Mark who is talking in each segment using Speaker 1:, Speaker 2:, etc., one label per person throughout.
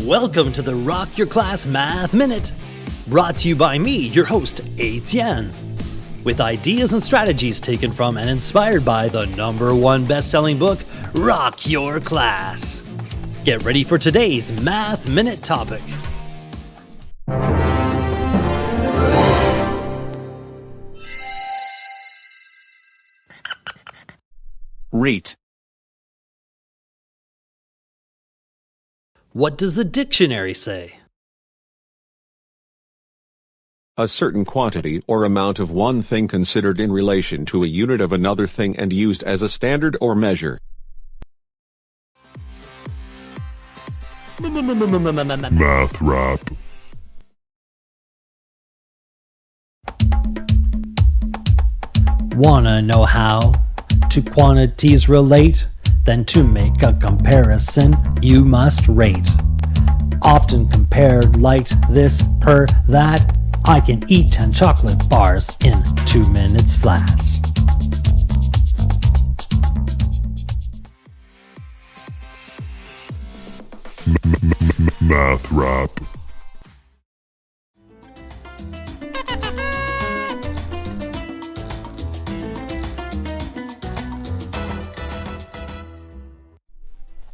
Speaker 1: Welcome to the Rock Your Class Math Minute, brought to you by me, your host, Etienne, with ideas and strategies taken from and inspired by the #1 best-selling book, Rock Your Class. Get ready for today's Math Minute topic.
Speaker 2: Rate.
Speaker 1: What does the dictionary say?
Speaker 2: A certain quantity or amount of one thing considered in relation to a unit of another thing and used as a standard or measure.
Speaker 3: Math rap.
Speaker 1: Wanna know how to quantities relate? Then to make a comparison, you must rate. Often compared like this per that, I can eat 10 chocolate bars in 2 minutes flat.
Speaker 3: Math rap.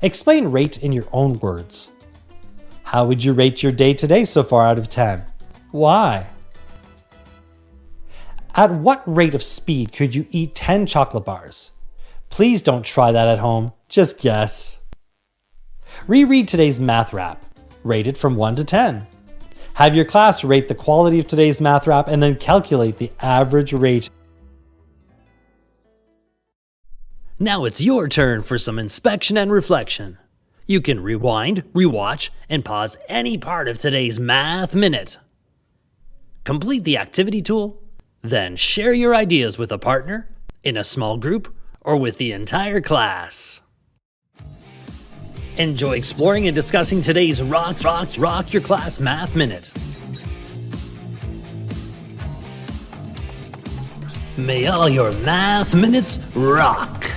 Speaker 1: Explain rate in your own words. How would you rate your day today so far out of 10? Why? At what rate of speed could you eat 10 chocolate bars? Please don't try that at home, just guess. Reread today's math rap. Rate it from 1 to 10. Have your class rate the quality of today's math rap and then calculate the average rate. Now it's your turn for some inspection and reflection. You can rewind, rewatch, and pause any part of today's Math Minute. Complete the activity tool, then share your ideas with a partner, in a small group, or with the entire class. Enjoy exploring and discussing today's Rock Your Class Math Minute. May all your math minutes rock!